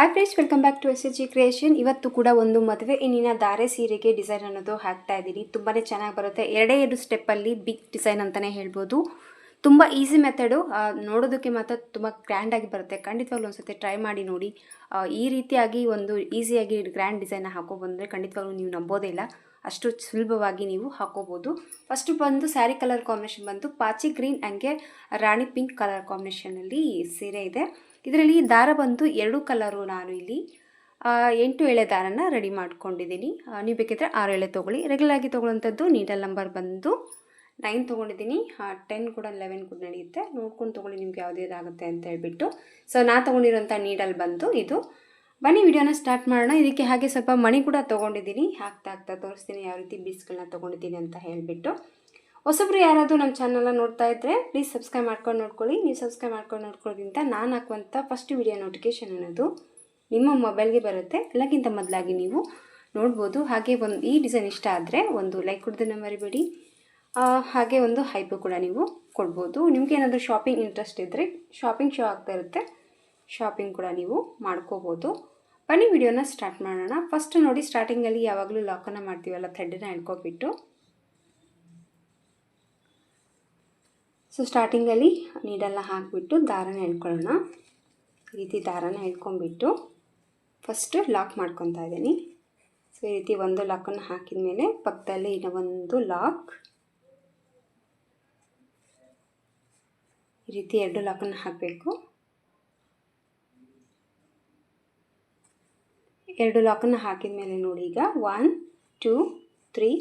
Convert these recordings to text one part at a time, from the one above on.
Hi friends, welcome back to SG creation. ಇವತ್ತು ಕೂಡ ಒಂದು ಮದುವೆ ಹೆಣ್ಣಿನ ಧಾರೆ ಸೀರೆಗೆ ಡಿಸೈನ್ ಅನ್ನೋದು ಹಾಕ್ತಾ ಇದ್ದೀನಿ. ತುಂಬಾ ಚೆನ್ನಾಗಿ ಬರುತ್ತೆ. ಎರಡು ಸ್ಟೆಪ್ಪಲ್ಲಿ ಬಿಗ್ ಡಿಸೈನ್ ಅಂತಲೇ ಹೇಳ್ಬೋದು. ತುಂಬ ಈಸಿ ಮೆಥಡು, ನೋಡೋದಕ್ಕೆ ಮಾತ್ರ ತುಂಬ ಗ್ರ್ಯಾಂಡಾಗಿ ಬರುತ್ತೆ. ಖಂಡಿತವಾಗ್ಲೂ ಒಂದ್ಸತಿ ಟ್ರೈ ಮಾಡಿ ನೋಡಿ. ಈ ರೀತಿಯಾಗಿ ಒಂದು ಈಸಿಯಾಗಿ ಗ್ರ್ಯಾಂಡ್ ಡಿಸೈನ್ನ ಹಾಕೋಬಂದರೆ ಖಂಡಿತವಾಗ್ಲೂ ನೀವು ನಂಬೋದೇ ಇಲ್ಲ, ಅಷ್ಟು ಸುಲಭವಾಗಿ ನೀವು ಹಾಕೋಬೋದು. ಫಸ್ಟು ಬಂದು ಸ್ಯಾರಿ ಕಲರ್ ಕಾಂಬಿನೇಷನ್ ಬಂದು ಪಾಚಿ ಗ್ರೀನ್ ಹಂಗೆ ರಾಣಿ ಪಿಂಕ್ ಕಲರ್ ಕಾಂಬಿನೇಷನಲ್ಲಿ ಸೀರೆ ಇದೆ. ಇದರಲ್ಲಿ ದಾರ ಬಂದು 2 ಕಲರು. ನಾನು ಇಲ್ಲಿ 8 ಎಳೆ ದಾರನ ರೆಡಿ ಮಾಡ್ಕೊಂಡಿದ್ದೀನಿ. ನೀವು ಬೇಕಿದ್ರೆ 6 ಎಳೆ ತೊಗೊಳ್ಳಿ. ರೆಗ್ಯುಲರ್ ಆಗಿ ತೊಗೊಳ್ಳೋಂಥದ್ದು ನೀಡಲ್ ನಂಬರ್ ಬಂದು 9 ತೊಗೊಂಡಿದ್ದೀನಿ. 10 ಕೂಡ 11 ಕೂಡ ನಡೆಯುತ್ತೆ. ನೋಡ್ಕೊಂಡು ತೊಗೊಳ್ಳಿ ನಿಮ್ಗೆ ಯಾವುದೇದಾಗುತ್ತೆ ಅಂತ ಹೇಳ್ಬಿಟ್ಟು. ಸೊ ನಾನು ತೊಗೊಂಡಿರೋಂಥ ನೀಡಲ್ ಬಂದು ಇದು. ಬನ್ನಿ ವಿಡಿಯೋನ ಸ್ಟಾರ್ಟ್ ಮಾಡೋಣ. ಇದಕ್ಕೆ ಹಾಗೆ ಸ್ವಲ್ಪ ಮಣಿ ಕೂಡ ತೊಗೊಂಡಿದ್ದೀನಿ. ಹಾಕ್ತಾ ತೋರಿಸ್ತೀನಿ ಯಾವ ರೀತಿ ಬೀಡ್ಸ್ಗಳನ್ನ ತೊಗೊಂಡಿದ್ದೀನಿ ಅಂತ ಹೇಳಿಬಿಟ್ಟು. ಹೊಸಬ್ರು ಯಾರಾದರೂ ನಮ್ಮ ಚಾನಲ್ನ ನೋಡ್ತಾ ಇದ್ದರೆ ಪ್ಲೀಸ್ ಸಬ್ಸ್ಕ್ರೈಬ್ ಮಾಡ್ಕೊಂಡು ನೋಡ್ಕೊಳ್ಳಿ. ನೀವು ಸಬ್ಸ್ಕ್ರೈಬ್ ಮಾಡ್ಕೊಂಡು ನೋಡ್ಕೊಳ್ಳೋದ್ರಿಂದ ನಾನು ಹಾಕುವಂಥ ಫಸ್ಟ್ ವಿಡಿಯೋ ನೋಟಿಫಿಕೇಷನ್ ಅನ್ನೋದು ನಿಮ್ಮ ಮೊಬೈಲ್ಗೆ ಬರುತ್ತೆ. ಎಲ್ಲಕ್ಕಿಂತ ಮೊದಲಾಗಿ ನೀವು ನೋಡ್ಬೋದು. ಹಾಗೆ ಈ ಡಿಸೈನ್ ಇಷ್ಟ ಆದರೆ ಒಂದು ಲೈಕ್ ಕೊಡೋದನ್ನು ಮರಿಬೇಡಿ. ಹಾಗೆ ಒಂದು ಹೈಪು ಕೂಡ ನೀವು ಕೊಡ್ಬೋದು. ನಿಮ್ಗೆ ಏನಾದರೂ ಶಾಪಿಂಗ್ ಇಂಟ್ರೆಸ್ಟ್ ಇದ್ದರೆ ಶಾಪಿಂಗ್ ಶೋ ಆಗ್ತಾ ಇರುತ್ತೆ, ಶಾಪಿಂಗ್ ಕೂಡ ನೀವು ಮಾಡ್ಕೋಬೋದು. ಬನ್ನಿ ವಿಡಿಯೋನ ಸ್ಟಾರ್ಟ್ ಮಾಡೋಣ. ಫಸ್ಟ್ ನೋಡಿ, ಸ್ಟಾರ್ಟಿಂಗಲ್ಲಿ ಯಾವಾಗಲೂ ಲಾಕನ್ನು ಮಾಡ್ತೀವಲ್ಲ, ಥ್ರೆಡ್ಡನ್ನ ಎಳ್ಕೊಬಿಟ್ಟು. ಸೊ ಸ್ಟಾರ್ಟಿಂಗಲ್ಲಿ ನೀಡಲ್ನ ಹಾಕಿಬಿಟ್ಟು ದಾರನ ಎಳ್ಕೊಳ್ಳೋಣ. ಈ ರೀತಿ ದಾರನ ಎಳ್ಕೊಂಬಿಟ್ಟು ಫಸ್ಟು ಲಾಕ್ ಮಾಡ್ಕೊತಾ ಇದ್ದೀನಿ. ಸೊ ಈ ರೀತಿ ಒಂದು ಲಾಕನ್ನು ಹಾಕಿದ ಮೇಲೆ ಪಕ್ಕದಲ್ಲಿ ಇನ್ನೂ ಒಂದು ಲಾಕ್, ಈ ರೀತಿ 2 ಲಾಕನ್ನು ಹಾಕಬೇಕು. 2 ಲಾಕನ್ನು ಹಾಕಿದ ಮೇಲೆ ನೋಡಿ, ಈಗ 1 2 3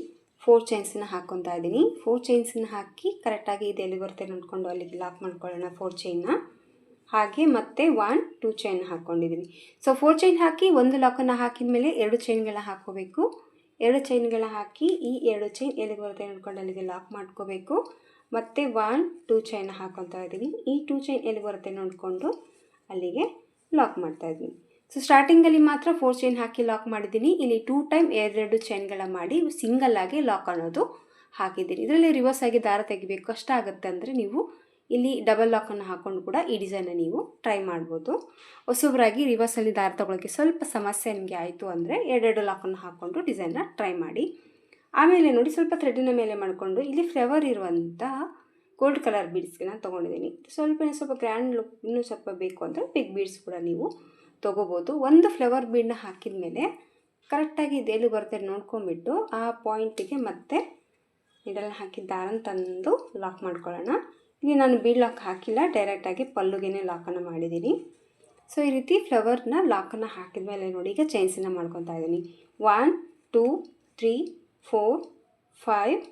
4 ಚೈನ್ಸನ್ನು ಹಾಕ್ಕೊತಾ ಇದ್ದೀನಿ. 4 ಚೈನ್ಸನ್ನು ಹಾಕಿ ಕರೆಕ್ಟಾಗಿ ಇದು ಎಲ್ಲಿ ಬರುತ್ತೆ ನೋಡಿಕೊಂಡು ಅಲ್ಲಿಗೆ ಲಾಕ್ ಮಾಡ್ಕೊಳ್ಳೋಣ 4 ಚೈನ್ನ. ಹಾಗೆ ಮತ್ತೆ 1 2 ಚೈನ್ ಹಾಕ್ಕೊಂಡಿದ್ದೀನಿ. ಸೊ 4 ಚೈನ್ ಹಾಕಿ ಒಂದು ಲಾಕನ್ನು ಹಾಕಿದ ಮೇಲೆ 2 ಚೈನ್ಗಳನ್ನ ಹಾಕ್ಕೋಬೇಕು. 2 ಚೈನ್ಗಳ ಹಾಕಿ ಈ 2 ಚೈನ್ ಎಲ್ಲಿಗೆ ಬರುತ್ತೆ ನೋಡ್ಕೊಂಡು ಅಲ್ಲಿಗೆ ಲಾಕ್ ಮಾಡ್ಕೋಬೇಕು. ಮತ್ತು 1 2 ಚೈನ್ ಹಾಕ್ಕೊತಾ ಇದ್ದೀನಿ. ಈ 2 ಚೈನ್ ಎಲ್ಲಿಗೆ ಬರುತ್ತೆ ನೋಡಿಕೊಂಡು ಅಲ್ಲಿಗೆ ಲಾಕ್ ಮಾಡ್ತಾಯಿದ್ದೀನಿ. ಸೊ ಸ್ಟಾರ್ಟಿಂಗಲ್ಲಿ ಮಾತ್ರ 4 ಚೈನ್ ಹಾಕಿ ಲಾಕ್ ಮಾಡಿದ್ದೀನಿ. ಇಲ್ಲಿ 2 ಟೈಮ್ 2 ಚೈನ್ಗಳ ಮಾಡಿ ಸಿಂಗಲ್ಲಾಗಿ ಲಾಕ್ ಅನ್ನೋದು ಹಾಕಿದ್ದೀನಿ. ಇದರಲ್ಲಿ ರಿವರ್ಸ್ ಆಗಿ ದಾರ ತೆಗಿಬೇಕು. ಕಷ್ಟ ಆಗುತ್ತೆ ಅಂದರೆ ನೀವು ಇಲ್ಲಿ ಡಬಲ್ ಲಾಕನ್ನು ಹಾಕ್ಕೊಂಡು ಕೂಡ ಈ ಡಿಸೈನ್ನ ನೀವು ಟ್ರೈ ಮಾಡ್ಬೋದು. ಹೊಸಬ್ರಾಗಿ ರಿವರ್ಸಲ್ಲಿ ದಾರ ತೊಗೊಳೋಕ್ಕೆ ಸ್ವಲ್ಪ ಸಮಸ್ಯೆ ನಿಮಗೆ ಆಯಿತು ಅಂದರೆ 2 ಲಾಕನ್ನು ಹಾಕ್ಕೊಂಡು ಡಿಸೈನ್ನ ಟ್ರೈ ಮಾಡಿ. ಆಮೇಲೆ ನೋಡಿ, ಸ್ವಲ್ಪ ಥ್ರೆಡ್ಡಿನ ಮೇಲೆ ಮಾಡಿಕೊಂಡು ಇಲ್ಲಿ ಫ್ಲೇವರ್ ಇರುವಂಥ ಗೋಲ್ಡ್ ಕಲರ್ ಬೀಡ್ಸ್ಗಳನ್ನ ತೊಗೊಂಡಿದ್ದೀನಿ. ಸ್ವಲ್ಪ ಗ್ರ್ಯಾಂಡ್ ಲುಕ್ ಇನ್ನೂ ಸ್ವಲ್ಪ ಬೇಕು ಅಂದರೆ ಬಿಗ್ ಬೀಡ್ಸ್ ಕೂಡ ನೀವು ತೊಗೋಬೋದು. ಒಂದು ಫ್ಲವರ್ ಬೀಡನ್ನ ಹಾಕಿದ ಮೇಲೆ ಕರೆಕ್ಟಾಗಿ ಇದೆಲ್ಲಿ ಬರುತ್ತೆ ನೋಡ್ಕೊಂಬಿಟ್ಟು ಆ ಪಾಯಿಂಟಿಗೆ ಮತ್ತೆ ನೀಡಲ್ನ ಹಾಕಿ ದಾರನ ತಂದು ಲಾಕ್ ಮಾಡ್ಕೊಳ್ಳೋಣ. ಇಲ್ಲಿ ನಾನು ಬೀಡ್ ಲಾಕ್ ಹಾಕಿಲ್ಲ, ಡೈರೆಕ್ಟಾಗಿ ಪಲ್ಲುಗೆ ಲಾಕನ್ನು ಮಾಡಿದ್ದೀನಿ. ಸೊ ಈ ರೀತಿ ಫ್ಲವರ್ನ ಲಾಕನ್ನು ಹಾಕಿದ ಮೇಲೆ ನೋಡಿ, ಈಗ ಚೈನ್ಸನ್ನು ಮಾಡ್ಕೊತಾ ಇದ್ದೀನಿ. 1 2 3 4 5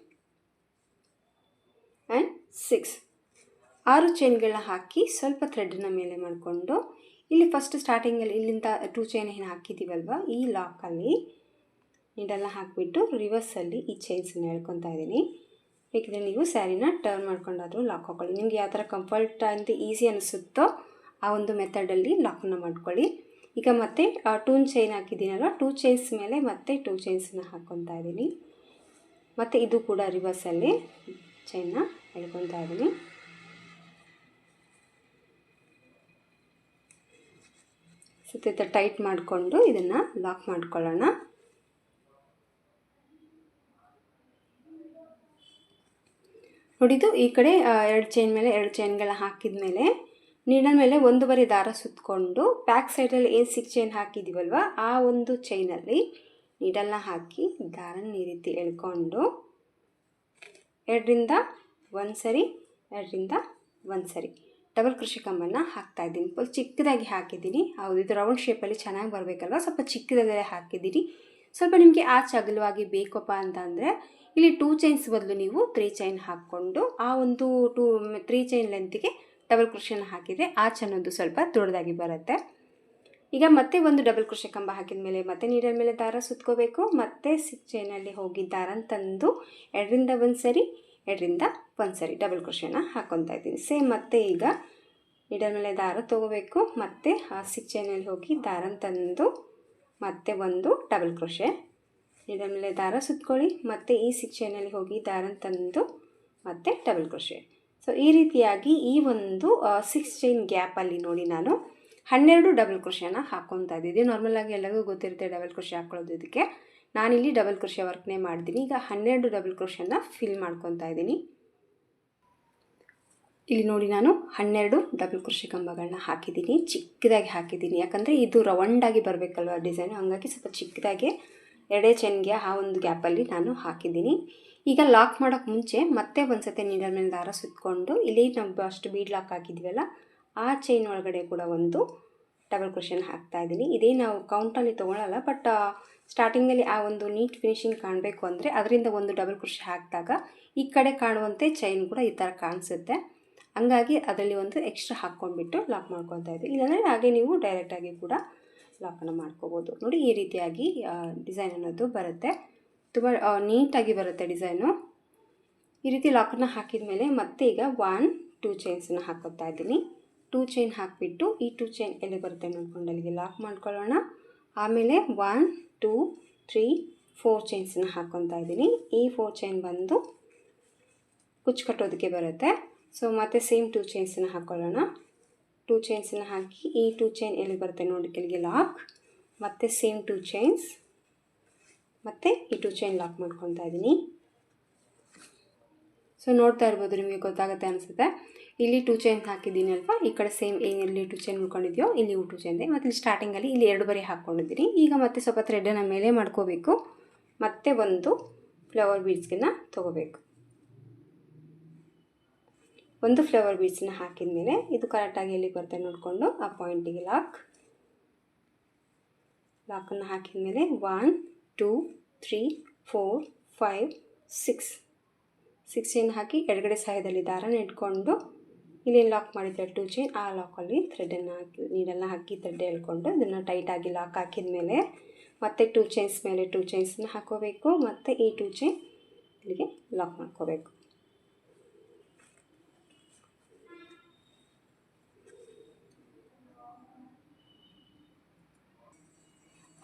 ಆ್ಯಂಡ್ 6 6 ಚೈನ್ಗಳನ್ನ ಹಾಕಿ ಸ್ವಲ್ಪ ಥ್ರೆಡ್ನ ಮೇಲೆ ಮಾಡಿಕೊಂಡು ಇಲ್ಲಿ ಫಸ್ಟ್ ಸ್ಟಾರ್ಟಿಂಗಲ್ಲಿ ಇಲ್ಲಿಂದ 2 ಚೈನ್ ಏನು ಹಾಕಿದ್ದೀವಲ್ವ, ಈ ಲಾಕಲ್ಲಿ ನೀಡಲ್ನ ಹಾಕಿಬಿಟ್ಟು ರಿವರ್ಸಲ್ಲಿ ಈ ಚೈನ್ಸನ್ನು ಎಳ್ಕೊತಾ ಇದ್ದೀನಿ. ಬೇಕಿದ್ರೆ ನೀವು ಸ್ಯಾರಿನ ಟರ್ನ್ ಮಾಡ್ಕೊಂಡಾದರೂ ಲಾಕ್ ಹಾಕ್ಕೊಳ್ಳಿ. ನಿಮ್ಗೆ ಯಾವ ಥರ ಕಂಫರ್ಟ್ ಅಂತ ಈಸಿ ಅನಿಸುತ್ತೋ ಆ ಒಂದು ಮೆಥಡಲ್ಲಿ ಲಾಕನ್ನು ಮಾಡ್ಕೊಳ್ಳಿ. ಈಗ ಮತ್ತೆ 2 ಚೈನ್ ಹಾಕಿದ್ದೀನಲ್ವ, 2 ಚೈನ್ಸ್ ಮೇಲೆ ಮತ್ತೆ 2 ಚೈನ್ಸನ್ನ ಹಾಕ್ಕೊತಾ ಇದ್ದೀನಿ. ಮತ್ತು ಇದು ಕೂಡ ರಿವರ್ಸಲ್ಲಿ ಚೈನ್ನ ಎಳ್ಕೊತಾ ಇದ್ದೀನಿ. ಸುತ್ತ ಟೈಟ್ ಮಾಡಿಕೊಂಡು ಇದನ್ನು ಲಾಕ್ ಮಾಡ್ಕೊಳ್ಳೋಣ. ನೋಡಿದ್ದು ಈ ಕಡೆ 2 ಚೈನ್ ಮೇಲೆ 2 ಚೈನ್ಗಳ ಹಾಕಿದ ಮೇಲೆ ನೀಡಲ್ ಮೇಲೆ 1 ಬರಿ ದಾರ ಸುತ್ತಕೊಂಡು ಬ್ಯಾಕ್ ಸೈಡಲ್ಲಿ ಏನು 6 ಚೈನ್ ಹಾಕಿದ್ದೀವಲ್ವ ಆ ಒಂದು ಚೈನಲ್ಲಿ ನೀಡಲ್ನ ಹಾಕಿ ದಾರನ ಈ ರೀತಿ ಎಳ್ಕೊಂಡು 2ರಿಂದ 1 ಸರಿ 2ರಿಂದ 1 ಸರಿ ಡಬಲ್ ಕ್ರೋಶೆ ಕಂಬನ್ನು ಹಾಕ್ತಾಯಿದ್ದೀನಿ. ಫುಲ್ ಚಿಕ್ಕದಾಗಿ ಹಾಕಿದ್ದೀನಿ. ಹೌದು, ಇದು ರೌಂಡ್ ಶೇಪಲ್ಲಿ ಚೆನ್ನಾಗಿ ಬರಬೇಕಲ್ವ, ಸ್ವಲ್ಪ ಚಿಕ್ಕದಾಗಲೇ ಹಾಕಿದ್ದೀನಿ. ಸ್ವಲ್ಪ ನಿಮಗೆ ಅಗಲವಾಗಿ ಬೇಕಪ್ಪ ಅಂತಂದರೆ ಇಲ್ಲಿ 2 ಚೈನ್ಸ್ ಬದಲು ನೀವು 3 ಚೈನ್ ಹಾಕ್ಕೊಂಡು ಆ ಒಂದು 3 ಚೈನ್ ಲೆಂತಿಗೆ ಡಬಲ್ ಕ್ರೋಶೆನ ಹಾಕಿದರೆ ಅನ್ನೋದು ಸ್ವಲ್ಪ ದೊಡ್ಡದಾಗಿ ಬರುತ್ತೆ. ಈಗ ಮತ್ತೆ ಒಂದು ಡಬಲ್ ಕ್ರೋಶೆ ಕಂಬ ಹಾಕಿದ ಮೇಲೆ ಮತ್ತೆ ನೀಡಲ್ ಮೇಲೆ ದಾರ ಸುತ್ಕೋಬೇಕು. ಮತ್ತೆ 6 ಚೈನಲ್ಲಿ ಹೋಗಿ ದಾರನ ತಂದು 2ರಿಂದ 1 ಸರಿ 2ರಿಂದ 1 ಸರಿ ಡಬಲ್ ಕ್ರೋಶೆನ ಹಾಕ್ಕೊತಾ ಇದ್ದೀನಿ. ಸೇಮ್ ಮತ್ತೆ ಈಗ ನೀಡಲ್ ಮೇಲೆ ದಾರ ತೊಗೋಬೇಕು. ಮತ್ತು ಆ 6 ಚೈನಲ್ಲಿ ಹೋಗಿ ದಾರನ ತಂದು ಮತ್ತೆ ಒಂದು ಡಬಲ್ ಕ್ರೋಶೆ, ನೀಡಲ್ ಮೇಲೆ ದಾರ ಸುತ್ಕೊಳ್ಳಿ. ಮತ್ತು ಈ 6 ಚೈನಲ್ಲಿ ಹೋಗಿ ದಾರನ ತಂದು ಮತ್ತೆ ಡಬಲ್ ಕ್ರೋಶೆ. ಸೊ ಈ ರೀತಿಯಾಗಿ ಈ ಒಂದು 6 ಚೈನ್ ಗ್ಯಾಪಲ್ಲಿ ನೋಡಿ ನಾನು 12 ಡಬಲ್ ಕ್ರೋಶೆನ ಹಾಕ್ಕೊತಾ ಇದ್ದೀವಿ. ನಾರ್ಮಲಾಗಿ ಎಲ್ಲರಿಗೂ ಗೊತ್ತಿರುತ್ತೆ ಡಬಲ್ ಕ್ರೋಶೆ ಹಾಕ್ಕೊಳ್ಳೋದು. ಇದಕ್ಕೆ ನಾನಿಲ್ಲಿ ಡಬಲ್ ಕ್ರೋಶೆ ವರ್ಕ್ನೇ ಮಾಡಿದ್ದೀನಿ. ಈಗ 12 ಡಬಲ್ ಕ್ರೋಶೆನ ಫಿಲ್ ಮಾಡ್ಕೊತಾ ಇದ್ದೀನಿ. ಇಲ್ಲಿ ನೋಡಿ ನಾನು 12 ಡಬಲ್ ಕ್ರೋಶೆ ಕಂಬಗಳನ್ನ ಹಾಕಿದ್ದೀನಿ, ಚಿಕ್ಕದಾಗಿ ಹಾಕಿದ್ದೀನಿ. ಯಾಕಂದರೆ ಇದು ರೌಂಡಾಗಿ ಬರಬೇಕಲ್ವ ಡಿಸೈನ್, ಹಾಗಾಗಿ ಸ್ವಲ್ಪ ಚಿಕ್ಕದಾಗಿ 2 ಚೈನ್ಗೆ ಆ ಒಂದು ಗ್ಯಾಪಲ್ಲಿ ನಾನು ಹಾಕಿದ್ದೀನಿ. ಈಗ ಲಾಕ್ ಮಾಡೋಕ್ಕೆ ಮುಂಚೆ ಮತ್ತೆ ಒಂದು ಸತಿ ನೀಡಲ್ ಮೇಲೆ ದಾರ ಸುತ್ತಕೊಂಡು ಇಲ್ಲಿ ನಾವು ಅಷ್ಟು ಬೀಡ್ ಲಾಕ್ ಹಾಕಿದ್ವಲ್ಲ ಆ ಚೈನ್ ಒಳಗಡೆ ಕೂಡ ಒಂದು ಡಬಲ್ ಕ್ರೋಶೆನ ಹಾಕ್ತಾ ಇದ್ದೀನಿ. ಇದೇ ನಾವು ಕೌಂಟಲ್ಲಿ ತೊಗೊಳ್ಳಲ್ಲ, ಬಟ್ ಸ್ಟಾರ್ಟಿಂಗಲ್ಲಿ ಆ ಒಂದು ನೀಟ್ ಫಿನಿಶಿಂಗ್ ಕಾಣಬೇಕು ಅಂದರೆ ಅದರಿಂದ ಒಂದು ಡಬಲ್ ಕ್ರೋಶೆ ಹಾಕಿದಾಗ ಈ ಕಡೆ ಕಾಣುವಂತೆ ಚೈನ್ ಕೂಡ ಈ ಥರ ಕಾಣಿಸುತ್ತೆ. ಹಂಗಾಗಿ ಅದರಲ್ಲಿ ಒಂದು ಎಕ್ಸ್ಟ್ರಾ ಹಾಕ್ಕೊಂಡ್ಬಿಟ್ಟು ಲಾಕ್ ಮಾಡ್ಕೊತಾ ಇದ್ದೀವಿ. ಇಲ್ಲಾಂದರೆ ಹಾಗೆ ನೀವು ಡೈರೆಕ್ಟಾಗಿ ಕೂಡ ಲಾಕನ್ನು ಮಾಡ್ಕೋಬೋದು. ನೋಡಿ ಈ ರೀತಿಯಾಗಿ ಡಿಸೈನ್ ಅನ್ನೋದು ಬರುತ್ತೆ, ತುಂಬ ನೀಟಾಗಿ ಬರುತ್ತೆ ಡಿಸೈನು. ಈ ರೀತಿ ಲಾಕನ್ನು ಹಾಕಿದ ಮೇಲೆ ಮತ್ತೆ ಈಗ 1-2 ಚೈನ್ಸನ್ನು ಹಾಕೋತಾ ಇದ್ದೀನಿ. 2 ಚೈನ್ ಹಾಕಿಬಿಟ್ಟು ಈ 2 ಚೈನ್ ಎಲ್ಲಿ ಬರುತ್ತೆ ನೋಡ್ಕೊಂಡು ಅಲ್ಲಿಗೆ ಲಾಕ್ ಮಾಡ್ಕೊಳ್ಳೋಣ. ಆಮೇಲೆ 1-2-3-4 ಚೈನ್ಸನ್ನು ಹಾಕ್ಕೊತಾ ಇದ್ದೀನಿ. ಈ 4 ಚೈನ್ ಬಂದು ಕುಚ್ಚು ಕಟ್ಟೋದಕ್ಕೆ ಬರುತ್ತೆ. ಸೊ ಮತ್ತೆ ಸೇಮ್ 2 ಚೈನ್ಸನ್ನು ಹಾಕ್ಕೊಳ್ಳೋಣ. 2 ಚೈನ್ಸನ್ನು ಹಾಕಿ ಈ 2 ಚೈನ್ ಎಲ್ಲಿ ಬರುತ್ತೆ ನೋಡಿ ಕೆಳಗೆ ಲಾಕ್, ಮತ್ತು ಸೇಮ್ 2 ಚೈನ್ಸ್, ಮತ್ತು ಈ 2 ಚೈನ್ ಲಾಕ್ ಮಾಡ್ಕೊತಾ ಇದ್ದೀನಿ. ಸೊ ನೋಡ್ತಾ ಇರ್ಬೋದು, ನಿಮಗೆ ಗೊತ್ತಾಗುತ್ತೆ ಅನಿಸುತ್ತೆ. ಇಲ್ಲಿ 2 ಚೈನ್ ಹಾಕಿದ್ದೀನಿ ಅಲ್ವಾ, ಈ ಕಡೆ ಸೇಮ್ ಏನಿಲ್ಲಿ 2 ಚೈನ್ ಉಳ್ಕೊಂಡಿದೆಯೋ ಇಲ್ಲಿ 2 ಚೈನ್ ಇದೆ. ಮತ್ತು ಇಲ್ಲಿ ಸ್ಟಾರ್ಟಿಂಗಲ್ಲಿ ಇಲ್ಲಿ 2 ಬರಿ ಹಾಕ್ಕೊಂಡಿದ್ದೀನಿ. ಈಗ ಮತ್ತೆ ಸ್ವಲ್ಪ ಥ್ರೆಡನ್ನು ಮೇಲೆ ಮಾಡ್ಕೋಬೇಕು, ಮತ್ತೆ ಒಂದು ಫ್ಲವರ್ ಬೀಡ್ಸ್ನ ತೊಗೋಬೇಕು. ಒಂದು ಫ್ಲವರ್ ಬೀಡ್ಸನ್ನ ಹಾಕಿದ ಮೇಲೆ ಇದು ಕರೆಕ್ಟಾಗಿ ಎಲ್ಲಿ ಬರುತ್ತೆ ನೋಡಿಕೊಂಡು ಆ ಪಾಯಿಂಟಿಗೆ ಲಾಕನ್ನು ಹಾಕಿದ ಮೇಲೆ 1-2-3-4-5-6 ಚೈನ್ ಹಾಕಿ ಎಡಗಡೆ ಸೈಡಲ್ಲಿ ದಾರನ ಇಟ್ಕೊಂಡು ಇಲ್ಲಿ ಲಾಕ್ ಮಾಡಿದ್ರೆ 2 ಚೈನ್, ಆ ಲಾಕಲ್ಲಿ ಥ್ರೆಡನ್ನು ಹಾಕಿ ನೀಡನ್ನು ಹಾಕಿ ಥ್ರೆಡ್ ಎಳ್ಕೊಂಡು ಇದನ್ನು ಟೈಟಾಗಿ ಲಾಕ್ ಹಾಕಿದ ಮೇಲೆ ಮತ್ತೆ 2 ಚೈನ್ಸ್ ಮೇಲೆ 2 ಚೈನ್ಸನ್ನ ಹಾಕೋಬೇಕು, ಮತ್ತು ಈ 2 ಚೈನ್ ಇಲ್ಲಿಗೆ ಲಾಕ್ ಮಾಡ್ಕೋಬೇಕು.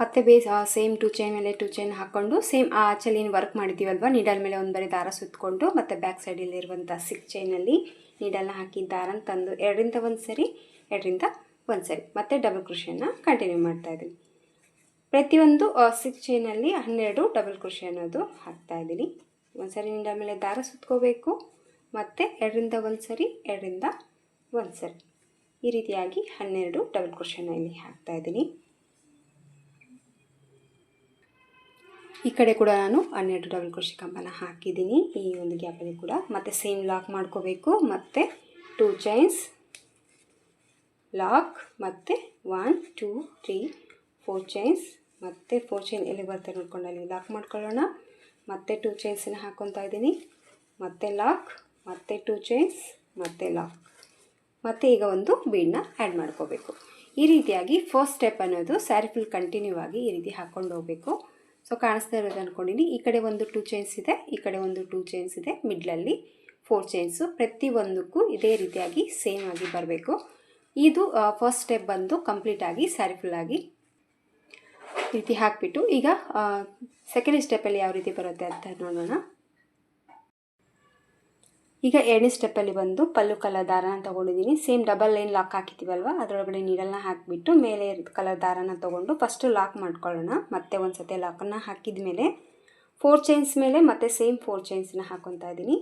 ಮತ್ತು ಸೇಮ್ 2 ಚೈನ್ ಮೇಲೆ 2 ಚೈನ್ ಹಾಕ್ಕೊಂಡು ಸೇಮ್ ಆಚಲ್ಲಿ ಏನು ವರ್ಕ್ ಮಾಡಿದ್ದೀವಲ್ವ ನೀಡಲ್ ಮೇಲೆ ಒಂದು ಬರೀ ದಾರ ಸುತ್ತಕೊಂಡು ಮತ್ತು ಬ್ಯಾಕ್ ಸೈಡಲ್ಲಿರುವಂಥ 6 ಚೈನಲ್ಲಿ ನೀಡಲ್ನ ಹಾಕಿ ದಾರನ ತಂದು 2ರಿಂದ 1 ಸರಿ 2ರಿಂದ 1 ಸರಿ ಮತ್ತು ಡಬಲ್ ಕ್ರೋಶೆಯನ್ನು ಕಂಟಿನ್ಯೂ ಮಾಡ್ತಾಯಿದ್ದೀನಿ. ಪ್ರತಿಯೊಂದು 6 ಚೈನಲ್ಲಿ 12 ಡಬಲ್ ಕ್ರೋಶೆ ಅನ್ನೋದು ಹಾಕ್ತಾಯಿದ್ದೀನಿ. ಒಂದು ಸರಿ ನೀಡಲ್ ಮೇಲೆ ದಾರ ಸುತ್ಕೋಬೇಕು, ಮತ್ತು 2ರಿಂದ 1 ಸರಿ 2ರಿಂದ 1 ಸರಿ ಈ ರೀತಿಯಾಗಿ 12 ಡಬಲ್ ಕ್ರೋಶೆನ ಇಲ್ಲಿ ಹಾಕ್ತಾಯಿದ್ದೀನಿ. ಈ ಕಡೆ ಕೂಡ ನಾನು 12 ಡಬಲ್ ಕ್ರೋಶೆ ಕಂಬನ ಹಾಕಿದ್ದೀನಿ ಈ ಒಂದು ಗ್ಯಾಪಲ್ಲಿ ಕೂಡ. ಮತ್ತು ಸೇಮ್ ಲಾಕ್ ಮಾಡ್ಕೋಬೇಕು, ಮತ್ತು 2 ಚೈನ್ಸ್ ಲಾಕ್, ಮತ್ತು 1-2-3-4 ಚೈನ್ಸ್, ಮತ್ತು 4 ಚೈನ್ ಎಲ್ಲಿ ಬರುತ್ತೆ ನೋಡ್ಕೊಂಡು ಅಲ್ಲಿ ಲಾಕ್ ಮಾಡ್ಕೊಳ್ಳೋಣ. ಮತ್ತು 2 ಚೈನ್ಸನ್ನ ಹಾಕ್ಕೊತಾ ಇದ್ದೀನಿ, ಮತ್ತು ಲಾಕ್, ಮತ್ತು 2 ಚೈನ್ಸ್, ಮತ್ತು ಲಾಕ್, ಮತ್ತು ಈಗ ಒಂದು ಬೀಡನ್ನ ಆ್ಯಡ್ ಮಾಡ್ಕೋಬೇಕು. ಈ ರೀತಿಯಾಗಿ ಫಸ್ಟ್ ಸ್ಟೆಪ್ ಅನ್ನೋದು ಸ್ಯಾರಿ ಫುಲ್ ಕಂಟಿನ್ಯೂ ಆಗಿ ಈ ರೀತಿ ಹಾಕ್ಕೊಂಡು ಹೋಗಬೇಕು. ಸೊ ಕಾಣಿಸ್ತಾ ಇರೋದು ಅಂದ್ಕೊಂಡಿನಿ. ಈ ಕಡೆ ಒಂದು 2 ಚೈನ್ಸ್ ಇದೆ, ಈ ಕಡೆ ಒಂದು 2 ಚೈನ್ಸ್ ಇದೆ, ಮಿಡ್ಲಲ್ಲಿ 4 ಚೈನ್ಸು. ಪ್ರತಿಯೊಂದಕ್ಕೂ ಇದೇ ರೀತಿಯಾಗಿ ಸೇಮ್ ಆಗಿ ಬರಬೇಕು. ಇದು ಫಸ್ಟ್ ಸ್ಟೆಪ್ ಬಂದು ಕಂಪ್ಲೀಟಾಗಿ ಸ್ಯಾರಿ ಫುಲ್ಲಾಗಿ ಈ ರೀತಿ ಹಾಕಿಬಿಟ್ಟು ಈಗ ಸೆಕೆಂಡ್ ಸ್ಟೆಪ್ಪಲ್ಲಿ ಯಾವ ರೀತಿ ಬರುತ್ತೆ ಅಂತ ನೋಡೋಣ. ಈಗ 2ನೇ ಸ್ಟೆಪ್ಪಲ್ಲಿ ಬಂದು ಪಲ್ಲು ಕಲರ್ ದಾರನ ತೊಗೊಂಡಿದ್ದೀನಿ. ಸೇಮ್ ಡಬಲ್ ಲೈನ್ ಲಾಕ್ ಹಾಕಿದ್ದೀವಲ್ವ ಅದರೊಳಗಡೆ ನೀಡಲ್ನ ಹಾಕಿಬಿಟ್ಟು ಮೇಲೆ ಕಲರ್ ದಾರನ ತೊಗೊಂಡು ಫಸ್ಟು ಲಾಕ್ ಮಾಡ್ಕೊಳ್ಳೋಣ. ಮತ್ತೆ ಒಂದು ಸತಿ ಲಾಕನ್ನು ಹಾಕಿದ ಮೇಲೆ 4 ಚೈನ್ಸ್ ಮೇಲೆ ಮತ್ತೆ ಸೇಮ್ 4 ಚೈನ್ಸನ್ನ ಹಾಕ್ಕೊತಾ ಇದ್ದೀನಿ.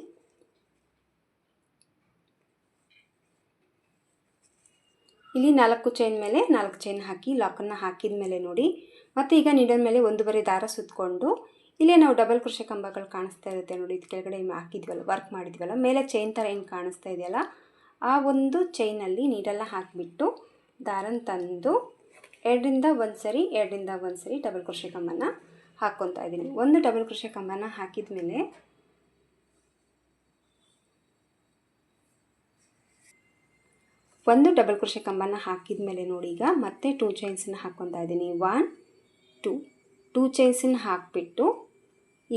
ಇಲ್ಲಿ 4 ಚೈನ್ ಮೇಲೆ 4 ಚೈನ್ ಹಾಕಿ ಲಾಕನ್ನು ಹಾಕಿದ ಮೇಲೆ ನೋಡಿ, ಮತ್ತು ಈಗ ನೀಡಲ್ ಮೇಲೆ ಒಂದು ಬರೀ ದಾರ ಸುತ್ತಕೊಂಡು ಇಲ್ಲೇ ನಾವು ಡಬಲ್ ಕ್ರೋಶೆ ಕಂಬಗಳು ಕಾಣಿಸ್ತಾ ಇರುತ್ತೆ ನೋಡಿ, ಇದು ಕೆಳಗಡೆ ಹಾಕಿದ್ವಲ್ಲ ವರ್ಕ್ ಮಾಡಿದ್ವಲ್ಲ, ಮೇಲೆ ಚೈನ್ ಥರ ಏನು ಕಾಣಿಸ್ತಾ ಇದೆಯಲ್ಲ ಆ ಒಂದು ಚೈನಲ್ಲಿ ನೀಡಲ್ನ ಹಾಕಿಬಿಟ್ಟು ದಾರನ ತಂದು 2ರಿಂದ 1 ಸರಿ 2ರಿಂದ 1 ಸರಿ ಡಬಲ್ ಕ್ರೋಶೆ ಕಂಬನ ಹಾಕ್ಕೊತಾ ಇದ್ದೀನಿ. ಒಂದು ಡಬಲ್ ಕ್ರೋಶೆ ಕಂಬನ ಹಾಕಿದ ಮೇಲೆ ಒಂದು ಡಬಲ್ ಕ್ರೋಶೆ ಕಂಬನ ಹಾಕಿದ ಮೇಲೆ ನೋಡಿ ಈಗ ಮತ್ತೆ 2 ಚೈನ್ಸನ್ನ ಹಾಕ್ಕೊತಾ ಇದ್ದೀನಿ. 1-2 ಚೈನ್ಸನ್ನ ಹಾಕಿಬಿಟ್ಟು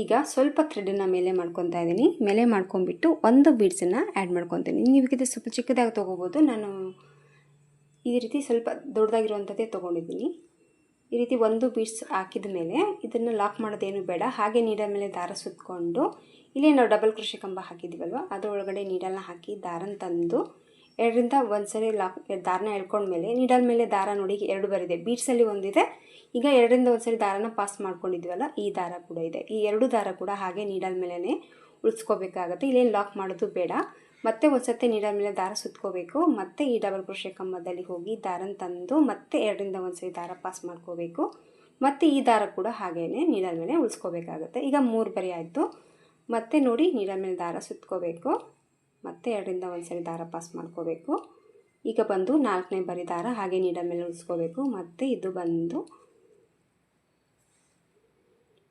ಈಗ ಸ್ವಲ್ಪ ಥ್ರೆಡನ್ನು ಮೇಲೆ ಮಾಡ್ಕೊತಾ ಇದ್ದೀನಿ. ಮೇಲೆ ಮಾಡ್ಕೊಂಬಿಟ್ಟು ಒಂದು ಬೀಡ್ಸನ್ನು ಆ್ಯಡ್ ಮಾಡ್ಕೊತೀನಿ. ನೀವು ಇದು ಸ್ವಲ್ಪ ಚಿಕ್ಕದಾಗಿ ತೊಗೋಬೋದು, ನಾನು ಈ ರೀತಿ ಸ್ವಲ್ಪ ದೊಡ್ಡದಾಗಿರುವಂಥದ್ದೇ ತೊಗೊಂಡಿದ್ದೀನಿ. ಈ ರೀತಿ ಒಂದು ಬೀಡ್ಸ್ ಹಾಕಿದ ಮೇಲೆ ಇದನ್ನು ಲಾಕ್ ಮಾಡೋದೇನು ಬೇಡ, ಹಾಗೆ ನೀಡಲ್ ಮೇಲೆ ದಾರ ಸುತ್ತಕೊಂಡು ಇಲ್ಲೇ ನಾವು ಡಬಲ್ ಕ್ರೋಶೆ ಕಂಬ ಹಾಕಿದ್ದೀವಲ್ವ ಅದರೊಳಗಡೆ ನೀಡಲ್ನ ಹಾಕಿ ದಾರನ ತಂದು ಎರಡರಿಂದ ಒಂದು ಸರಿ ದಾರನ ಎಳ್ಕೊಂಡ್ಮೇಲೆ ನೀಡಲ್ ಮೇಲೆ ದಾರ ನೋಡಿ 2 ಬರಿದೆ, ಬೀಡ್ಸಲ್ಲಿ ಒಂದಿದೆ. ಈಗ ಎರಡರಿಂದ ಒಂದು ಸರಿ ದಾರನ ಪಾಸ್ ಮಾಡ್ಕೊಂಡಿದ್ದೀವಲ್ಲ, ಈ ದಾರ ಕೂಡ ಇದೆ. ಈ 2 ದಾರ ಕೂಡ ಹಾಗೆ ನೀಡಲ್ ಮೇಲೇ ಉಳಿಸ್ಕೋಬೇಕಾಗುತ್ತೆ. ಇಲ್ಲೇನು ಲಾಕ್ ಮಾಡೋದು ಬೇಡ. ಮತ್ತೆ ಒಂದು ಸತಿ ನೀಡಲ್ ಮೇಲೆ ದಾರ ಸುತ್ಕೋಬೇಕು. ಮತ್ತೆ ಈ ಡಬಲ್ ಕ್ರೋಶೆ ಕಂಬದಲ್ಲಿ ಹೋಗಿ ದಾರನ ತಂದು ಮತ್ತೆ ಎರಡರಿಂದ ಒಂದು ಸರಿ ದಾರ ಪಾಸ್ ಮಾಡ್ಕೋಬೇಕು. ಮತ್ತು ಈ ದಾರ ಕೂಡ ಹಾಗೇ ನೀಡಲ್ ಮೇಲೆ ಉಳಿಸ್ಕೋಬೇಕಾಗುತ್ತೆ. ಈಗ 3 ಬರಿ ಆಯಿತು. ಮತ್ತೆ ನೋಡಿ ನೀಡಲ್ ಮೇಲೆ ದಾರ ಸುತ್ಕೋಬೇಕು. ಮತ್ತೆ ಎರಡರಿಂದ ಒಂದು ಸರಿ ದಾರ ಪಾಸ್ ಮಾಡ್ಕೋಬೇಕು. ಈಗ ಬಂದು 4ನೇ ಬರಿ ದಾರ ಹಾಗೆ ನೀಡಲ್ ಮೇಲೆ ಉಳಿಸ್ಕೋಬೇಕು. ಮತ್ತು ಇದು ಬಂದು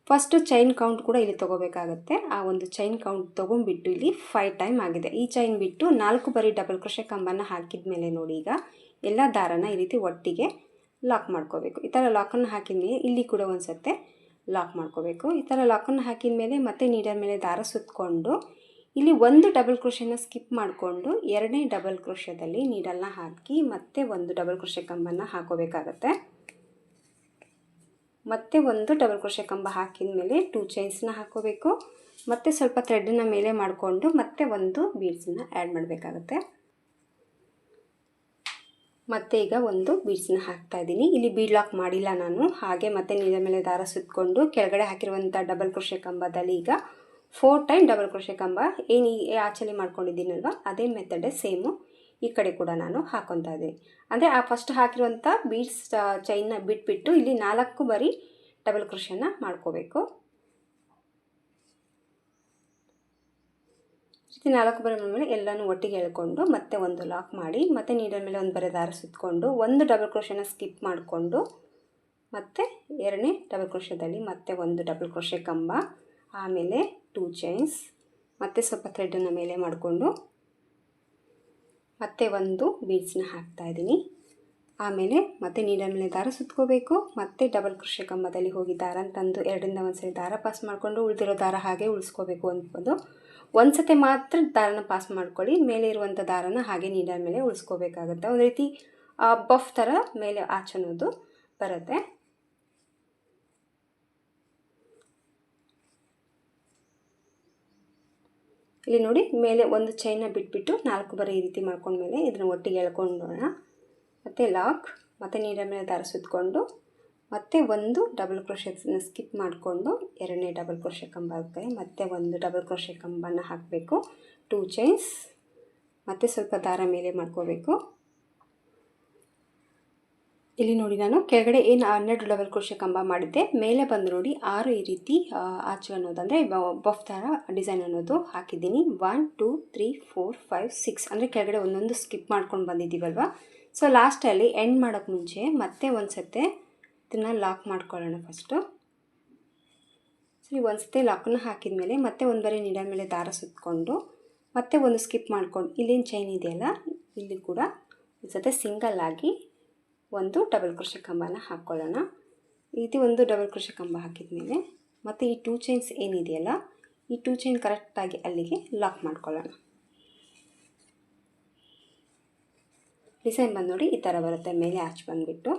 ಫಸ್ಟು ಚೈನ್ ಕೌಂಟ್ ಕೂಡ ಇಲ್ಲಿ ತೊಗೋಬೇಕಾಗತ್ತೆ. ಆ ಒಂದು ಚೈನ್ ಕೌಂಟ್ ತೊಗೊಂಡ್ಬಿಟ್ಟು ಇಲ್ಲಿ 5 ಟೈಮ್ ಆಗಿದೆ. ಈ ಚೈನ್ ಬಿಟ್ಟು 4 ಬರಿ ಡಬಲ್ ಕ್ರೋಶೆ ಕಂಬನ ಹಾಕಿದ ಮೇಲೆ ನೋಡಿ, ಈಗ ಎಲ್ಲ ದಾರನ ಈ ರೀತಿ ಒಟ್ಟಿಗೆ ಲಾಕ್ ಮಾಡ್ಕೋಬೇಕು. ಈ ಥರ ಲಾಕನ್ನು ಹಾಕಿದ ಮೇಲೆ ಇಲ್ಲಿ ಕೂಡ ಒಂದು ಸತ್ತೆ ಲಾಕ್ ಮಾಡ್ಕೋಬೇಕು. ಈ ಥರ ಲಾಕನ್ನು ಹಾಕಿದ ಮೇಲೆ ಮತ್ತೆ ನೀಡಲ್ ಮೇಲೆ ದಾರ ಸುತ್ತಕೊಂಡು ಇಲ್ಲಿ ಒಂದು ಡಬಲ್ ಕ್ರೋಶೆನ ಸ್ಕಿಪ್ ಮಾಡಿಕೊಂಡು 2ನೇ ಡಬಲ್ ಕ್ರೋಶೆದಲ್ಲಿ ನೀಡಲ್ನ ಹಾಕಿ ಮತ್ತೆ ಒಂದು ಡಬಲ್ ಕ್ರೋಶೆ ಕಂಬನ ಹಾಕೋಬೇಕಾಗತ್ತೆ. ಮತ್ತೆ ಒಂದು ಡಬಲ್ ಕ್ರೋಶೆ ಕಂಬ ಹಾಕಿದ ಮೇಲೆ 2 ಚೈನ್ಸ್ನ ಹಾಕೋಬೇಕು. ಮತ್ತೆ ಸ್ವಲ್ಪ ಥ್ರೆಡ್ನ ಮೇಲೆ ಮಾಡಿಕೊಂಡು ಮತ್ತೆ ಒಂದು ಬೀಡ್ಸನ್ನ ಆ್ಯಡ್ ಮಾಡಬೇಕಾಗತ್ತೆ. ಮತ್ತೆ ಈಗ ಒಂದು ಬೀಡ್ಸನ್ನ ಹಾಕ್ತಾ ಇದ್ದೀನಿ. ಇಲ್ಲಿ ಬೀಡ್ ಲಾಕ್ ಮಾಡಿಲ್ಲ ನಾನು, ಹಾಗೆ ಮತ್ತೆ ನೀಡಲ್ ಮೇಲೆ ದಾರ ಸುತ್ತಕೊಂಡು ಕೆಳಗಡೆ ಹಾಕಿರುವಂಥ ಡಬಲ್ ಕ್ರೋಶೆ ಕಂಬದಲ್ಲಿ ಈಗ 4 ಟೈಮ್ ಡಬಲ್ ಕ್ರೋಶೆ ಕಂಬ ಏನು ಆಚೆಲಿ ಮಾಡ್ಕೊಂಡಿದ್ದೀನಲ್ವ, ಅದೇ ಮೆಥಡೇ ಸೇಮು ಈ ಕಡೆ ಕೂಡ ನಾನು ಹಾಕ್ಕೊತಾ ಇದ್ದೀನಿ. ಅಂದರೆ ಆ ಫಸ್ಟ್ ಹಾಕಿರುವಂಥ ಬೀಡ್ಸ್ ಚೈನ್ನ ಬಿಟ್ಬಿಟ್ಟು ಇಲ್ಲಿ 4 ಬರಿ ಡಬಲ್ ಕ್ರೋಶೆನ ಮಾಡ್ಕೋಬೇಕು. ಈ 4 ಬರಿ ಮೇಲೆ ಎಲ್ಲನೂ ಒಟ್ಟಿಗೆ ಎಳ್ಕೊಂಡು ಮತ್ತೆ ಒಂದು ಲಾಕ್ ಮಾಡಿ ಮತ್ತೆ ನೀಡಲ್ ಮೇಲೆ ಒಂದು ಬರೆ ದಾರ ಸುತ್ತಕೊಂಡು ಒಂದು ಡಬಲ್ ಕ್ರೋಶೆನ ಸ್ಕಿಪ್ ಮಾಡಿಕೊಂಡು ಮತ್ತೆ 2ನೇ ಡಬಲ್ ಕ್ರೋಶೆದಲ್ಲಿ ಮತ್ತೆ ಒಂದು ಡಬಲ್ ಕ್ರೋಶೆ ಕಂಬ, ಆಮೇಲೆ 2 ಚೈನ್ಸ್, ಮತ್ತೆ ಸ್ವಲ್ಪ ಥ್ರೆಡನ್ನು ಮೇಲೆ ಮಾಡಿಕೊಂಡು ಮತ್ತೆ ಒಂದು ಬೀಡ್ಸ್ನ ಹಾಕ್ತಾ ಇದ್ದೀನಿ. ಆಮೇಲೆ ಮತ್ತೆ ನೀಡಲ್ ಮೇಲೆ ದಾರ ಸುತ್ಕೋಬೇಕು. ಮತ್ತೆ ಡಬಲ್ ಕ್ರೋಶೆ ಕಂಬದಲ್ಲಿ ಹೋಗಿ ದಾರನ ತಂದು ಎರಡರಿಂದ ಒಂದು ಸರಿ ದಾರ ಪಾಸ್ ಮಾಡಿಕೊಂಡು ಉಳಿದಿರೋ ದಾರ ಹಾಗೆ ಉಳಿಸ್ಕೋಬೇಕು ಅನ್ಬೋದು. ಒಂದು ಸತಿ ಮಾತ್ರ ದಾರನ ಪಾಸ್ ಮಾಡ್ಕೊಳ್ಳಿ, ಮೇಲೆ ಇರುವಂಥ ದಾರನ ಹಾಗೆ ನೀಡಲ್ ಮೇಲೆ ಉಳಿಸ್ಕೋಬೇಕಾಗುತ್ತೆ. ಒಂದು ರೀತಿ ಬಫ್ ಥರ ಮೇಲೆ ಆಚನೋದು ಬರುತ್ತೆ. ಇಲ್ಲಿ ನೋಡಿ ಮೇಲೆ ಒಂದು ಚೈನ್ನ ಬಿಟ್ಬಿಟ್ಟು 4 ಬರಿ ಈ ರೀತಿ ಮಾಡ್ಕೊಂಡ್ಮೇಲೆ ಇದನ್ನು ಒಟ್ಟಿಗೆ ಎಳ್ಕೊಂಡೋಣ. ಮತ್ತು ಲಾಕ್, ಮತ್ತು ನೀಡಲ್ ಮೇಲೆ ದಾರ ಸುತ್ತಕೊಂಡು ಮತ್ತೆ ಒಂದು ಡಬಲ್ ಕ್ರೋಶೆನ ಸ್ಕಿಪ್ ಮಾಡಿಕೊಂಡು 2ನೇ ಡಬಲ್ ಕ್ರೋಶೆ ಕಂಬಕ್ಕೆ ಮತ್ತೆ ಒಂದು ಡಬಲ್ ಕ್ರೋಶೆ ಕಂಬನ ಹಾಕಬೇಕು. 2 ಚೈನ್ಸ್, ಮತ್ತು ಸ್ವಲ್ಪ ದಾರ ಮೇಲೆ ಮಾಡ್ಕೋಬೇಕು. ಇಲ್ಲಿ ನೋಡಿ ನಾನು ಕೆಳಗಡೆ ಏನು 12 ಡಬಲ್ ಕ್ರೋಶೆ ಕಂಬ ಮಾಡಿದ್ದೆ, ಮೇಲೆ ಬಂದು ನೋಡಿ 6 ಈ ರೀತಿ ಆಚು ಅನ್ನೋದು ಅಂದರೆ ಬಫ್ ಥರ ಡಿಸೈನ್ ಅನ್ನೋದು ಹಾಕಿದ್ದೀನಿ. 1 2 3 4 5 6 ಅಂದರೆ ಕೆಳಗಡೆ ಒಂದೊಂದು ಸ್ಕಿಪ್ ಮಾಡ್ಕೊಂಡು ಬಂದಿದ್ದೀವಲ್ವ. ಸೊ ಲಾಸ್ಟಲ್ಲಿ ಎಂಡ್ ಮಾಡೋಕ್ಕೆ ಮುಂಚೆ ಮತ್ತೆ ಒಂದು ಸತೆ ಇದನ್ನು ಲಾಕ್ ಮಾಡ್ಕೊಳ್ಳೋಣ ಫಸ್ಟು. ಸರಿ, ಒಂದು ಸತಿ ಲಾಕನ್ನು ಹಾಕಿದ ಮೇಲೆ ಮತ್ತೆ ಒಂದು ಬರಿ ನೀಡಲ್ ಮೇಲೆ ದಾರ ಸುತ್ತಕೊಂಡು ಮತ್ತೆ ಒಂದು ಸ್ಕಿಪ್ ಮಾಡ್ಕೊಂಡು ಇಲ್ಲೇನು ಚೈನ್ ಇದೆಯಲ್ಲ ಇಲ್ಲಿ ಕೂಡ ಒಂದು ಸತಿ ಸಿಂಗಲ್ ಆಗಿ ಒಂದು ಡಬಲ್ ಕ್ರೋಶೆ ಕಂಬನ ಹಾಕ್ಕೊಳ್ಳೋಣ. ಈ ರೀತಿ ಒಂದು ಡಬಲ್ ಕ್ರೋಶೆ ಕಂಬ ಹಾಕಿದ ಮೇಲೆ ಮತ್ತು ಈ 2 ಚೈನ್ಸ್ ಏನಿದೆಯಲ್ಲ ಈ 2 ಚೈನ್ ಕರೆಕ್ಟಾಗಿ ಅಲ್ಲಿಗೆ ಲಾಕ್ ಮಾಡ್ಕೊಳ್ಳೋಣ. ಡಿಸೈನ್ ಬಂದು ನೋಡಿ ಈ ಥರ ಬರುತ್ತೆ, ಮೇಲೆ ಆಚ್ ಬಂದುಬಿಟ್ಟು.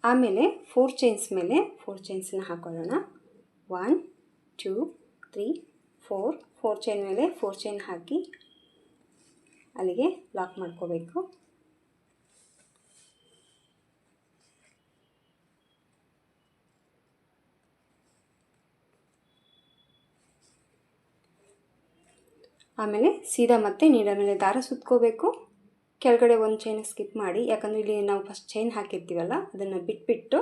ಆಮೇಲೆ 4 ಚೈನ್ಸ್ ಮೇಲೆ 4 ಚೈನ್ಸನ್ನ ಹಾಕ್ಕೊಳ್ಳೋಣ. 1 2 3 4 ಚೈನ್ ಮೇಲೆ 4 ಚೈನ್ ಹಾಕಿ ಅಲ್ಲಿಗೆ ಲಾಕ್ ಮಾಡ್ಕೋಬೇಕು. ಆಮೇಲೆ ಸೀದಾ ಮತ್ತೆ ನೀಡಲ್ ಮೇಲೆ ದಾರ ಸುತ್ಕೋಬೇಕು. ಕೆಳಗಡೆ ಒಂದು ಚೈನ್ ಸ್ಕಿಪ್ ಮಾಡಿ, ಯಾಕಂದರೆ ಇಲ್ಲಿ ನಾವು ಫಸ್ಟ್ ಚೈನ್ ಹಾಕಿರ್ತೀವಲ್ಲ ಅದನ್ನು ಬಿಟ್ಬಿಟ್ಟು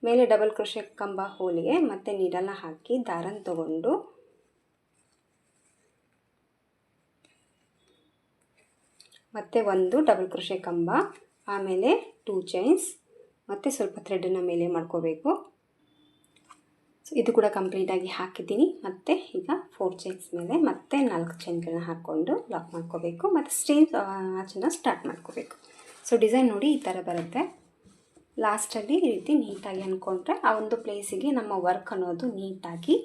ಮೇಲೆ ಡಬಲ್ ಕ್ರೋಶೆ ಕಂಬ ಹೋಲಿಗೆ ಮತ್ತೆ ನೀಡಲ್ನ ಹಾಕಿ ದಾರನ ತಗೊಂಡು ಮತ್ತೆ ಒಂದು ಡಬಲ್ ಕ್ರೋಶೆ ಕಂಬ, ಆಮೇಲೆ 2 ಚೈನ್ಸ್, ಮತ್ತು ಸ್ವಲ್ಪ ಥ್ರೆಡನ್ನು ಮೇಲೆ ಮಾಡ್ಕೋಬೇಕು. ಸೊ ಇದು ಕೂಡ ಕಂಪ್ಲೀಟಾಗಿ ಹಾಕಿದ್ದೀನಿ. ಮತ್ತು ಈಗ 4 ಚೈನ್ಸ್ ಮೇಲೆ ಮತ್ತೆ 4 ಚೈನ್ಗಳನ್ನ ಹಾಕ್ಕೊಂಡು ಲಾಕ್ ಮಾಡ್ಕೋಬೇಕು. ಮತ್ತು ಸ್ಟೇಜ್ ಆಚೆನ ಸ್ಟಾರ್ಟ್ ಮಾಡ್ಕೋಬೇಕು. ಸೊ ಡಿಸೈನ್ ನೋಡಿ ಈ ಥರ ಬರುತ್ತೆ. ಲಾಸ್ಟಲ್ಲಿ ಈ ರೀತಿ ನೀಟಾಗಿ ಅಂದ್ಕೊಂಡ್ರೆ ಆ ಒಂದು ಪ್ಲೇಸಿಗೆ ನಮ್ಮ ವರ್ಕ್ ಅನ್ನೋದು ನೀಟಾಗಿ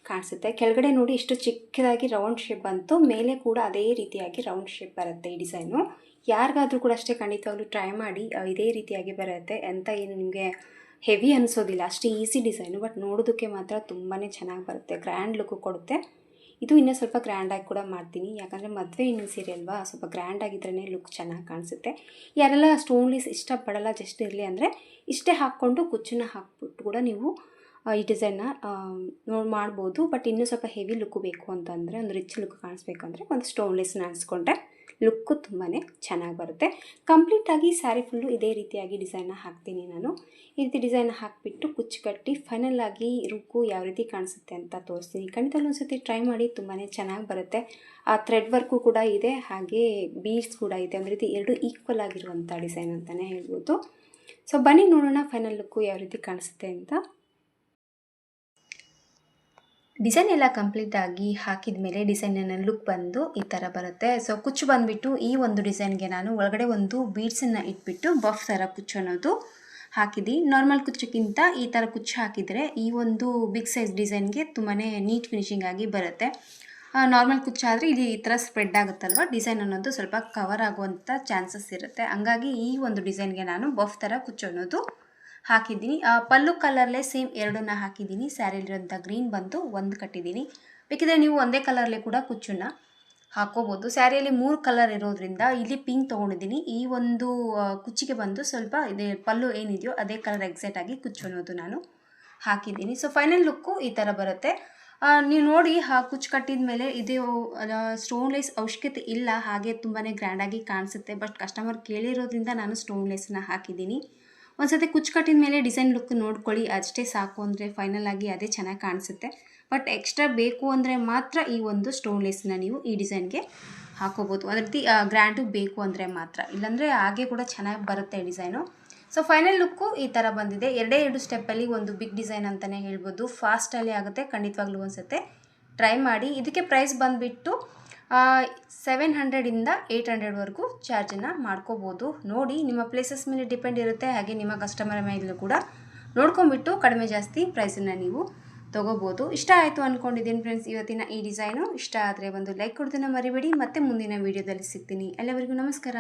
ಕಾಣಿಸುತ್ತೆ. ಕೆಳಗಡೆ ನೋಡಿ ಇಷ್ಟು ಚಿಕ್ಕದಾಗಿ ರೌಂಡ್ ಶೇಪ್ ಬಂತು, ಮೇಲೆ ಕೂಡ ಅದೇ ರೀತಿಯಾಗಿ ರೌಂಡ್ ಶೇಪ್ ಬರುತ್ತೆ ಈ ಡಿಸೈನು. ಯಾರಿಗಾದರೂ ಕೂಡ ಅಷ್ಟೇ ಖಂಡಿತವಾಗ್ಲೂ ಟ್ರೈ ಮಾಡಿ, ಇದೇ ರೀತಿಯಾಗಿ ಬರುತ್ತೆ. ಅಂತ ಏನು ನಿಮಗೆ ಹೆವಿ ಅನಿಸೋದಿಲ್ಲ, ಅಷ್ಟೇ ಈಸಿ ಡಿಸೈನು. ಬಟ್ ನೋಡೋದಕ್ಕೆ ಮಾತ್ರ ತುಂಬಾ ಚೆನ್ನಾಗಿ ಬರುತ್ತೆ, ಗ್ರ್ಯಾಂಡ್ ಲುಕ್ಕು ಕೊಡುತ್ತೆ. ಇದು ಇನ್ನೂ ಸ್ವಲ್ಪ ಗ್ರ್ಯಾಂಡಾಗಿ ಕೂಡ ಮಾಡ್ತೀನಿ, ಯಾಕಂದರೆ ಮದುವೆ ಹೆಣ್ಣಿನ ಸೀರೆ ಅಲ್ವಾ, ಸ್ವಲ್ಪ ಗ್ರ್ಯಾಂಡಾಗಿದ್ರೇ ಲುಕ್ ಚೆನ್ನಾಗಿ ಕಾಣಿಸುತ್ತೆ. ಯಾರೆಲ್ಲ ಸ್ಟೋನ್ಲೆಸ್ ಇಷ್ಟಪಡಲ್ಲ, ಜಸ್ಟ್ ಇರಲಿ ಅಂದರೆ ಇಷ್ಟೇ ಹಾಕ್ಕೊಂಡು ಕುಚ್ಚನ್ನ ಹಾಕ್ಬಿಟ್ಟು ಕೂಡ ನೀವು ಈ ಡಿಸೈನ್ನ ಮಾಡ್ಬೋದು. ಬಟ್ ಇನ್ನೂ ಸ್ವಲ್ಪ ಹೆವಿ ಲುಕ್ಕು ಬೇಕು ಅಂತಂದರೆ, ಒಂದು ರಿಚ್ ಲುಕ್ ಕಾಣಿಸ್ಬೇಕಂದ್ರೆ ಒಂದು ಸ್ಟೋನ್ಲೆಸ್ನ ಅನಿಸ್ಕೊಂಡ್ರೆ ಲುಕ್ಕು ತುಂಬಾ ಚೆನ್ನಾಗಿ ಬರುತ್ತೆ. ಕಂಪ್ಲೀಟಾಗಿ ಸ್ಯಾರಿ ಫುಲ್ಲು ಇದೇ ರೀತಿಯಾಗಿ ಡಿಸೈನ್ನ ಹಾಕ್ತೀನಿ ನಾನು. ಈ ರೀತಿ ಡಿಸೈನ್ ಹಾಕಿಬಿಟ್ಟು ಕುಚ್ಚು ಕಟ್ಟಿ ಫೈನಲ್ ಆಗಿ ಲುಕ್ಕು ಯಾವ ರೀತಿ ಕಾಣಿಸುತ್ತೆ ಅಂತ ತೋರಿಸ್ತೀನಿ. ಖಂಡಿತವಾಗ್ಲೂ ಒಂದು ಸತಿ ಟ್ರೈ ಮಾಡಿ, ತುಂಬಾ ಚೆನ್ನಾಗಿ ಬರುತ್ತೆ. ಆ ಥ್ರೆಡ್ ವರ್ಕು ಕೂಡ ಇದೆ, ಹಾಗೆ ಬೀಡ್ಸ್ ಕೂಡ ಇದೆ. ಒಂದು ರೀತಿ ಎರಡು ಈಕ್ವಲ್ ಆಗಿರುವಂಥ ಡಿಸೈನ್ ಅಂತಲೇ ಹೇಳ್ಬೋದು. ಸೊ ಬನ್ನಿ ನೋಡೋಣ ಫೈನಲ್ ಲುಕ್ಕು ಯಾವ ರೀತಿ ಕಾಣಿಸುತ್ತೆ ಅಂತ. ಡಿಸೈನ್ ಎಲ್ಲ ಕಂಪ್ಲೀಟಾಗಿ ಹಾಕಿದ ಮೇಲೆ ಡಿಸೈನಿನ ಲುಕ್ ಬಂದು ಈ ಥರ ಬರುತ್ತೆ. ಸೊ ಕುಚ್ಚು ಬಂದುಬಿಟ್ಟು ಈ ಒಂದು ಡಿಸೈನ್ಗೆ ನಾನು ಒಳಗಡೆ ಒಂದು ಬೀಡ್ಸನ್ನು ಇಟ್ಬಿಟ್ಟು ಬಫ್ ಥರ ಕುಚ್ಚು ಅನ್ನೋದು ಹಾಕಿದ್ದೀನಿ. ನಾರ್ಮಲ್ ಕುಚ್ಚಕ್ಕಿಂತ ಈ ಥರ ಕುಚ್ಚು ಹಾಕಿದರೆ ಈ ಒಂದು ಬಿಗ್ ಸೈಜ್ ಡಿಸೈನ್ಗೆ ತುಂಬಾ ನೀಟ್ ಫಿನಿಶಿಂಗ್ ಆಗಿ ಬರುತ್ತೆ. ನಾರ್ಮಲ್ ಕುಚ್ಚಾದರೆ ಇಲ್ಲಿ ಈ ಥರ ಸ್ಪ್ರೆಡ್ ಆಗುತ್ತಲ್ವ, ಡಿಸೈನ್ ಅನ್ನೋದು ಸ್ವಲ್ಪ ಕವರ್ ಆಗುವಂಥ ಚಾನ್ಸಸ್ ಇರುತ್ತೆ. ಹಂಗಾಗಿ ಈ ಒಂದು ಡಿಸೈನ್ಗೆ ನಾನು ಬಫ್ ಥರ ಕುಚ್ಚು ಅನ್ನೋದು ಹಾಕಿದ್ದೀನಿ. ಪಲ್ಲು ಕಲರ್ಲೇ ಸೇಮ್ ಎರಡನ್ನ ಹಾಕಿದ್ದೀನಿ. ಸ್ಯಾರಿಲಿರೋಂಥ ಗ್ರೀನ್ ಬಂದು ಒಂದು ಕಟ್ಟಿದ್ದೀನಿ. ಬೇಕಿದ್ರೆ ನೀವು ಒಂದೇ ಕಲರ್ಲೇ ಕೂಡ ಕುಚ್ಚನ್ನು ಹಾಕೋಬೋದು. ಸ್ಯಾರಿಯಲ್ಲಿ 3 ಕಲರ್ ಇರೋದ್ರಿಂದ ಇಲ್ಲಿ ಪಿಂಕ್ ತೊಗೊಂಡಿದ್ದೀನಿ. ಈ ಒಂದು ಕುಚ್ಚಿಗೆ ಬಂದು ಸ್ವಲ್ಪ ಇದೇ ಪಲ್ಲು ಏನಿದೆಯೋ ಅದೇ ಕಲರ್ ಎಕ್ಸಾಕ್ಟಾಗಿ ಕುಚ್ಚು ಅನ್ನೋದು ನಾನು ಹಾಕಿದ್ದೀನಿ. ಸೊ ಫೈನಲ್ ಲುಕ್ಕು ಈ ಥರ ಬರುತ್ತೆ. ನೀವು ನೋಡಿ ಕುಚ್ಚು ಕಟ್ಟಿದ ಮೇಲೆ ಇದು ಸ್ಟೋನ್ಲೆಸ್ ಅವಶ್ಯಕತೆ ಇಲ್ಲ, ಹಾಗೆ ತುಂಬಾ ಗ್ರ್ಯಾಂಡಾಗಿ ಕಾಣಿಸುತ್ತೆ. ಬಟ್ ಕಸ್ಟಮರ್ ಕೇಳಿರೋದ್ರಿಂದ ನಾನು ಸ್ಟೋನ್ಲೆಸ್ನ ಹಾಕಿದ್ದೀನಿ. ಒಂದು ಸತಿ ಕುಚ್ಚು ಕಟ್ಟಿದ ಮೇಲೆ ಡಿಸೈನ್ ಲುಕ್ ನೋಡ್ಕೊಳ್ಳಿ, ಅಷ್ಟೇ ಸಾಕು. ಅಂದರೆ ಫೈನಲ್ ಆಗಿ ಅದೇ ಚೆನ್ನಾಗಿ ಕಾಣಿಸುತ್ತೆ. ಬಟ್ ಎಕ್ಸ್ಟ್ರಾ ಬೇಕು ಅಂದರೆ ಮಾತ್ರ ಈ ಒಂದು ಸ್ಟೋನ್ಲೆಸ್ನ ನೀವು ಈ ಡಿಸೈನ್ಗೆ ಹಾಕೋಬೋದು. ಅದೇ ರೀತಿ ಗ್ರ್ಯಾಂಡು ಬೇಕು ಅಂದರೆ ಮಾತ್ರ, ಇಲ್ಲಾಂದರೆ ಹಾಗೆ ಕೂಡ ಚೆನ್ನಾಗಿ ಬರುತ್ತೆ ಡಿಸೈನು. ಸೊ ಫೈನಲ್ ಲುಕ್ಕು ಈ ಥರ ಬಂದಿದೆ. ಎರಡು ಸ್ಟೆಪ್ಪಲ್ಲಿ ಒಂದು ಬಿಗ್ ಡಿಸೈನ್ ಅಂತಲೇ ಹೇಳ್ಬೋದು. ಫಾಸ್ಟಲ್ಲಿ ಆಗುತ್ತೆ, ಖಂಡಿತವಾಗ್ಲೂ ಒಂದು ಸತಿ ಟ್ರೈ ಮಾಡಿ. ಇದಕ್ಕೆ ಪ್ರೈಸ್ ಬಂದುಬಿಟ್ಟು 700ಇಂದ 800ವರೆಗೂ ಚಾರ್ಜನ್ನು ಮಾಡ್ಕೋಬೋದು. ನೋಡಿ, ನಿಮ್ಮ ಪ್ಲೇಸಸ್ ಮೇಲೆ ಡಿಪೆಂಡ್ ಇರುತ್ತೆ, ಹಾಗೆ ನಿಮ್ಮ ಕಸ್ಟಮರ್ ಮೇಲೂ ಕೂಡ ನೋಡ್ಕೊಂಬಿಟ್ಟು ಕಡಿಮೆ ಜಾಸ್ತಿ ಪ್ರೈಸನ್ನು ನೀವು ತೊಗೋಬೋದು. ಇಷ್ಟ ಆಯಿತು ಅಂದ್ಕೊಂಡಿದ್ದೀನಿ ಫ್ರೆಂಡ್ಸ್ ಇವತ್ತಿನ ಈ ಡಿಸೈನು. ಇಷ್ಟ ಆದರೆ ಒಂದು ಲೈಕ್ ಕೊಡೋದನ್ನು ಮರಿಬೇಡಿ. ಮತ್ತೆ ಮುಂದಿನ ವೀಡಿಯೋದಲ್ಲಿ ಸಿಗ್ತೀನಿ. ಎಲ್ಲರಿಗೂ ನಮಸ್ಕಾರ.